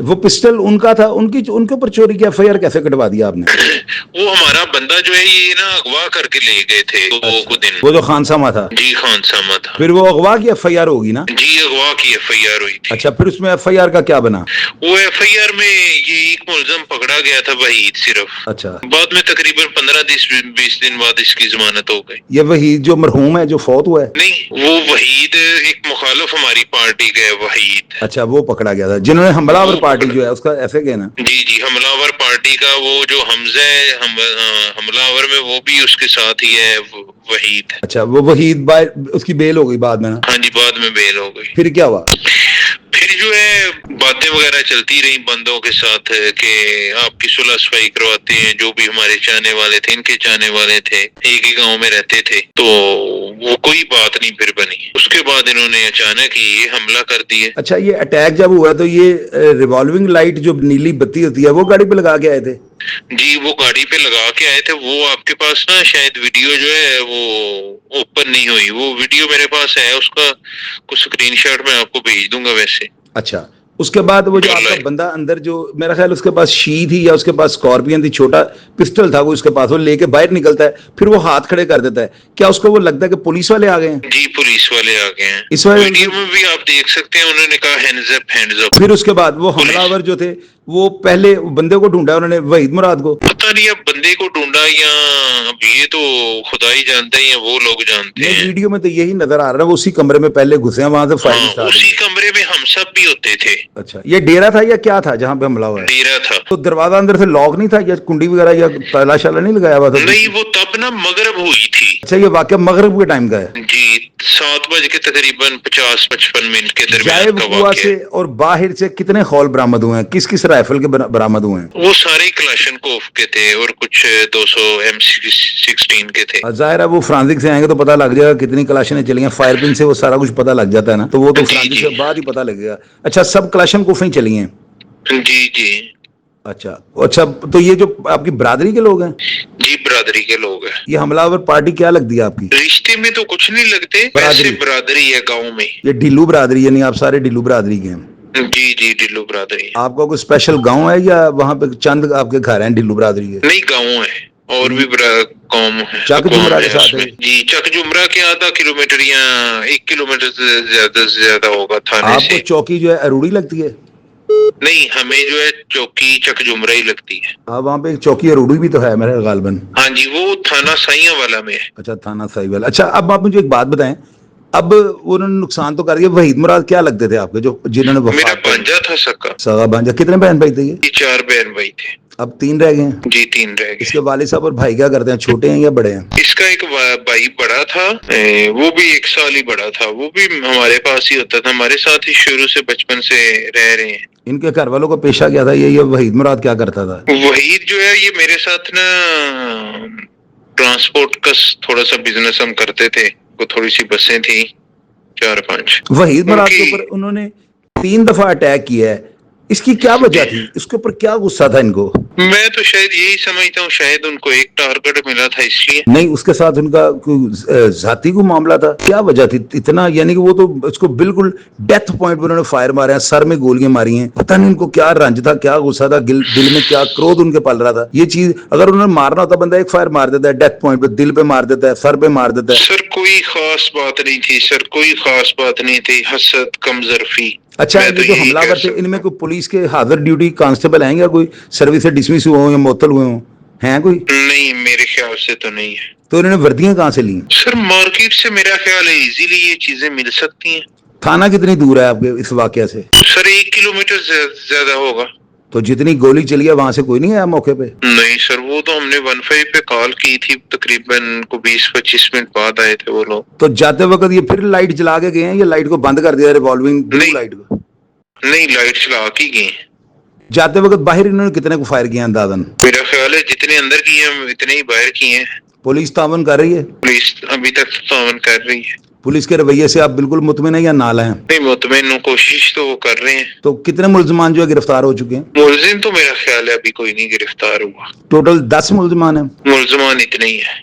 وہ پسٹل ان کا تھا, ان کے اوپر چوری کی FIR کیسے کٹوا دیا آپ نے؟ وہ ہمارا بندہ جو ہے یہ نا اغوا کر کے لے گئے تھے وہ دن. وہ جو خان سامہ تھا, جی خان سامہ تھا. پھر وہ اغوا کی FIR ہوگی نا؟ جی اغوا کی FIR ہوئی تھی. اچھا, پھر اس میں FIR کا کیا بنا؟ وہ FIR میں یہ ایک ملزم پکڑا گیا تھا وحید صرف. اچھا, بعد میں تقریباً 15-20 دن بعد اس کی ضمانت ہو گئی. یہ وحید جو مرحوم ہے جو فوت ہوا ہے؟ نہیں, وہ وحید ایک مخالف ہماری پارٹی کا ہے وحید. اچھا, وہ پکڑا گیا تھا جنہوں نے حملہ آور پارٹی جو ہے اس کا ایسے کہنا. جی جی, حملہ آور پارٹی کا وہ جو حمزہ ہے حملہ آور میں وہ بھی اس کے ساتھ ہی ہے وحید. اچھا, وہ وحید اس کی بیل ہو گئی بعد میں نا؟ ہاں جی, بعد میں بیل ہو گئی. پھر کیا ہوا؟ پھر جو ہے باتیں وغیرہ چلتی رہی بندوں کے ساتھ کہ آپ کی صلح صفائی کرواتے ہیں. جو بھی ہمارے چاہنے والے تھے, ان کے چاہنے والے تھے, ایک ہی گاؤں میں رہتے تھے, تو وہ کوئی بات نہیں پھر بنی. اس کے بعد انہوں نے اچانک ہی یہ حملہ کر دیے. اچھا, یہ اٹیک جب ہوا تو یہ ریوالونگ لائٹ جو نیلی بتی ہوتی ہے وہ گاڑی پہ لگا کے آئے تھے؟ جی, وہ گاڑی پہ لگا کے آئے تھے. وہ آپ کے پاس نا شاید ویڈیو جو ہے وہ اوپن نہیں ہوئی. وہ ویڈیو میرے پاس ہے, اس کا کچھ اسکرین شاٹ میں آپ کو بھیج دوں گا ویسے. اچھا, اس کے بعد وہ جو آپ کا بندہ اندر جو میرا خیال اس کے پاس شی تھی یا اس کے پاس اسکارپین تھی, چھوٹا پسٹل تھا وہ اس کے پاس, وہ لے کے باہر نکلتا ہے, پھر وہ ہاتھ کھڑے کر دیتا ہے. کیا اس کو وہ لگتا ہے کہ پولیس والے آ گئے ہیں؟ جی, پولیس والے آ گئے ہیں. اس وجہ ویڈیو میں بھی آپ دیکھ سکتے ہیں, انہوں نے کہا ہینڈز اپ ہینڈز اپ. پھر اس کے بعد وہ حملہ آور جو تھے وہ پہلے بندے کو ڈھونڈا انہوں نے, وحید مراد کو. پتہ نہیں اب بندے کو ڈھونڈا یا اب یہ تو خدا ہی جانتا ہے یا وہ لوگ جانتے ہیں. ویڈیو میں تو یہی نظر آ رہا ہے, وہ اسی کمرے میں پہلے گھسے ہیں, وہاں سے فائرنگ سٹارٹ ہوئی. اسی کمرے میں ہم سب بھی ہوتے تھے. اچھا, یہ ڈیرا تھا یا کیا تھا جہاں پہ حملہ ہوا ہے؟ ڈیرا تھا. تو دروازہ اندر سے لاک نہیں تھا یا کنڈی وغیرہ یا تالا شالا نہیں لگایا ہوا تھا؟ نہیں, وہ تب نا مغرب ہوئی تھی. اچھا, یہ واقعہ مغرب کے ٹائم کا ہے؟ جی, 7 بج کے تقریباً 50-55 منٹ کے درمیان جائب کا کنواں واقعہ سے. اور باہر سے کتنے خول برآمد ہوئے ہیں, کس کس رائفل کے برآمد ہوئے ہیں؟ وہ سارے کلاشن کوف کے تھے اور کچھ 200 M16 کے تھے. ظاہر ہے وہ فرانسک سے آئیں گے تو پتہ لگ جائے گا کتنی کلاشنیں چلی ہیں. فائر پن سے وہ سارا کچھ پتہ لگ جاتا ہے نا, تو وہ تو فرانسک سے بعد ہی پتہ لگے گا. اچھا, سب کلاشن کوفیں چلی ہیں؟ جی جی. اچھا اچھا, تو یہ جو آپ کی برادری کے لوگ ہیں؟ جی, برادری کے لوگ ہیں. یہ حملہ آور پارٹی کیا لگتی ہے آپ کی؟ رشتے میں تو کچھ نہیں لگتے, ایسے برادری ہے گاؤں میں. یہ ڈیلو برادری, یعنی آپ سارے ڈیلو برادری کے ہیں؟ جی جی, ڈلو برادری. آپ کا کوئی اسپیشل گاؤں ہے یا وہاں پہ چند آپ کے گھر ہیں ڈیلو برادری کے؟ نہیں, گاؤں ہے اور بھی قوم ہے. چک جمرہ کے ساتھ ہے؟ جی, چک جمرہ کے آدھا کلومیٹر یا 1 کلومیٹر سے زیادہ ہوگا تھانے سے. آپ کو چوکی جو ہے اروڑی لگتی ہے؟ نہیں, ہمیں جو ہے چوکی چک جمرہ ہی لگتی ہے. ہاں, وہاں پہ ایک چوکی اروڑی بھی تو ہے میرے غالباً. ہاں جی, وہ تھانہ سائیاں والا میں ہے. اچھا, تھانہ سائی والا. اچھا, اب آپ مجھے ایک بات بتائیں, اب انہوں نے نقصان تو کر دیا. وحید مراد کیا لگتے تھے آپ کے جو جنہوں نے میرا بھانجا تھا سکا. سگا بھانجا. کتنے بہن بھائی تھے یہ؟ 4 بہن بھائی تھے. اب 3 رہ گئے ہیں؟ جی, 3 رہ گئے. اس کے والد صاحب اور بھائی کیا کرتے ہیں, چھوٹے ہیں یا بڑے ہیں؟ اس کا ایک بھائی بڑا تھا, وہ بھی 1 سال ہی بڑا تھا. وہ بھی ہمارے پاس ہی ہوتا تھا, ہمارے ساتھ ہی شروع سے بچپن سے رہ رہے ہیں. ان کے گھر والوں کا پیشہ کیا تھا, یہ وحید مراد کیا کرتا تھا؟ وحید جو ہے یہ میرے ساتھ نا ٹرانسپورٹ کا تھوڑا سا بزنس ہم کرتے تھے. وہ تھوڑی سی بسیں تھیں 4-5. وحید مراد کے اوپر انہوں نے 3 دفعہ اٹیک کیا ہے, اس کی کیا وجہ تھی, اس کے اوپر کیا غصہ تھا ان کو؟ میں تو شاید یہی سمجھتا ہوں, شاید ان کو ایک ٹارگٹ ملا تھا اس لیے. نہیں, اس کے ساتھ ان کا کوئی ذاتی کو معاملہ تھا, کیا وجہ تھی اتنا, یعنی کہ وہ تو اس کو بالکل ڈیتھ پوائنٹ پہ انہوں نے فائر مارے ہیں, سر میں گولیاں ماری ہیں. پتہ نہیں ان کو کیا رنج تھا, کیا غصہ تھا, دل میں کیا کرودھ ان کے پل رہا تھا. یہ چیز اگر انہوں نے مارنا ہوتا, بندہ ایک فائر مار دیتا ہے ڈیتھ پوائنٹ پہ, دل پہ مار دیتا ہے, سر پہ مار دیتا ہے. سر کوئی خاص بات نہیں تھی, سر کوئی خاص بات نہیں تھی, حسد کمظرفی. اچھا, یہ جو حملہ آور تھے ان میں کوئی پولیس کے حاضر ڈیوٹی کانسٹیبل ہیں یا کوئی سروس سے ڈسمس ہوئے ہوں یا معطل ہوئے ہوں, ہیں کوئی؟ نہیں, میرے خیال سے تو نہیں ہے. تو انہوں نے وردیاں کہاں سے لیں؟ سر مارکیٹ سے میرا خیال ہے ایزیلی یہ چیزیں مل سکتی ہیں. تھانہ کتنی دور ہے آپ کے اس واقعہ سے؟ سر 1 کلومیٹر زیادہ ہوگا. تو جتنی گولی چلی ہے وہاں سے کوئی نہیں آیا موقع پہ؟ نہیں سر, وہ تو ہم نے 15 پہ کال کی تھی, تقریباً 20-25 منٹ بعد آئے تھے وہ لوگ. تو جاتے وقت یہ پھر لائٹ جلا کے گئے ہیں یا لائٹ کو بند کر دیا ریوالونگ لائٹ کو؟ نہیں, لائٹ چلا کے گئے. جاتے وقت باہر انہوں نے کتنے کو فائر کیا اندازاً؟ میرا خیال ہے جتنے اندر کیے ہیں اتنے ہی باہر کیے ہیں. پولیس تعاون کر رہی ہے؟ پولیس ابھی تک تعاون کر رہی ہے. پولیس کے رویے سے آپ بالکل مطمئن ہیں یا نالا ہیں؟ نہیں, مطمئن ہوں, کوشش تو وہ کر رہے ہیں. تو کتنے ملزمان جو ہے گرفتار ہو چکے ہیں؟ ملزم تو میرا خیال ہے ابھی کوئی نہیں گرفتار ہوا. ٹوٹل 10 ملزمان ہیں؟ ملزمان اتنے ہی ہیں.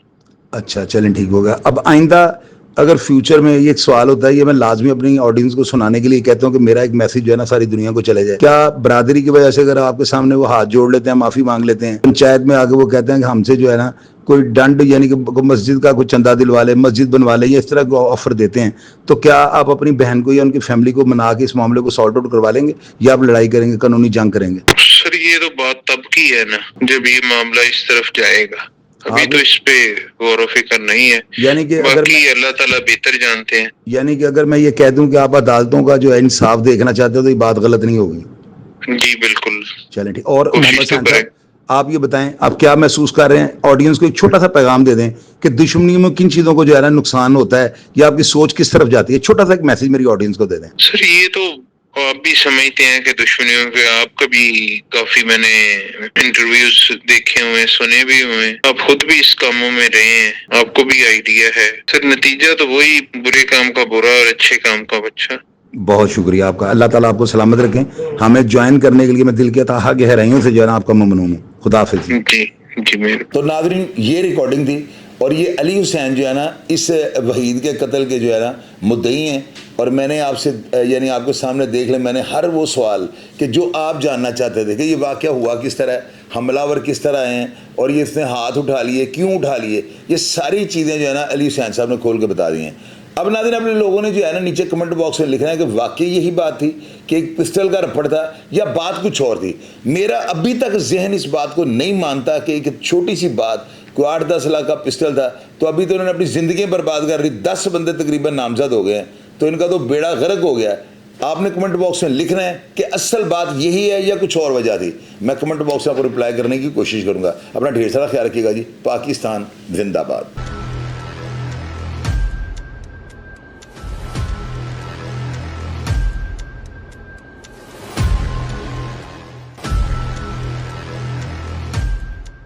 اچھا, چلیں ٹھیک ہوگا. اب آئندہ اگر فیوچر میں یہ ایک سوال ہوتا ہے، یہ میں لازمی اپنی آڈینس کو سنانے کے لیے کہتا ہوں کہ میرا ایک میسج جو ہے نا ساری دنیا کو چلے جائے، کیا برادری کی وجہ سے اگر آپ کے سامنے وہ ہاتھ جوڑ لیتے ہیں، معافی مانگ لیتے ہیں، پنچایت میں آگے وہ کہتے ہیں کہ ہم سے جو ہے نا کوئی ڈنڈ یعنی کہ مسجد کا کوئی چندہ دلوا لے، مسجد بنوا لے، یا اس طرح کو آفر دیتے ہیں، تو کیا آپ اپنی بہن کو یا ان کی فیملی کو منا کے اس معاملے کو سارٹ آؤٹ کروا لیں گے، یا آپ لڑائی کریں گے، قانونی جنگ کریں گے؟ سر یہ تو بات تب کی ہے نا جب یہ معاملہ اس طرف جائے گا، ابھی تو اس پہ غور و فکر نہیں ہے، یعنی کہ اگر باقی اللہ تعالیٰ بہتر جانتے ہیں۔ یعنی کہ اگر میں یہ کہہ دوں کہ آپ عدالتوں کا جو ہے انصاف دیکھنا چاہتے ہو تو یہ بات غلط نہیں ہوگی؟ جی بالکل، چلیں ٹھیک۔ اور کوشش محمد تو حسین کریں۔ صاحب، آپ یہ بتائیں آپ کیا محسوس کر رہے ہیں، آڈینس کو ایک چھوٹا سا پیغام دے دیں کہ دشمنی میں کن چیزوں کو جو ہے نا نقصان ہوتا ہے، یا آپ کی سوچ کس طرف جاتی ہے، چھوٹا سا ایک میسج میری آڈینس کو دے دیں۔ سر یہ تو آپ بھی سمجھتے ہیں کہ دشمنیوں کے، آپ کا بھی کافی میں نے انٹرویوز دیکھے ہوئے، سنے بھی ہوئے، آپ خود بھی اس کاموں میں رہے ہیں، آپ کو بھی آئیڈیا ہے سر، نتیجہ تو وہی، برے کام کا برا اور اچھے کام کا اچھا۔ بہت شکریہ آپ کا، اللہ تعالیٰ آپ کو سلامت رکھیں۔ ہمیں جوائن کرنے کے لیے میں دل کے تہا گہرائیوں سے جو ہے نا آپ کا ممنون ہوں۔ خدا حافظ۔ جی جی میرے تو ناظرین یہ ریکارڈنگ تھی، اور یہ علی حسین جو ہے نا اس وحید کے قتل کے جو ہے نا مدعی ہیں، اور میں نے آپ سے یعنی آپ کے سامنے دیکھ لیں، میں نے ہر وہ سوال کہ جو آپ جاننا چاہتے تھے کہ یہ واقعہ ہوا کس طرح ہے، حملہ ور کس طرح ہیں، اور یہ اس نے ہاتھ اٹھا لیے، کیوں اٹھا لیے، یہ ساری چیزیں جو ہے نا علی حسین صاحب نے کھول کے بتا دی ہیں۔ اب ناظرین اپنے لوگوں نے جو ہے نا نیچے کمنٹ باکس میں لکھنا ہے کہ واقعی یہی بات تھی کہ ایک پسٹل کا رپڑ تھا یا بات کچھ اور تھی۔ میرا ابھی تک ذہن اس بات کو نہیں مانتا کہ ایک چھوٹی سی بات، کوئی 8-10 لاکھ کا پسٹل تھا، تو ابھی تو انہوں نے اپنی زندگیاں برباد کر دی، 10 بندے تقریباً نامزد ہو گئے ہیں، تو ان کا تو بیڑا غرق ہو گیا ہے۔ آپ نے کمنٹ باکس میں لکھنا ہے کہ اصل بات یہی ہے یا کچھ اور وجہ تھی۔ میں کمنٹ باکس میں آپ کو رپلائی کرنے کی کوشش کروں گا۔ اپنا ڈھیر سارا خیال رکھیے گا جی۔ پاکستان زندہ باد۔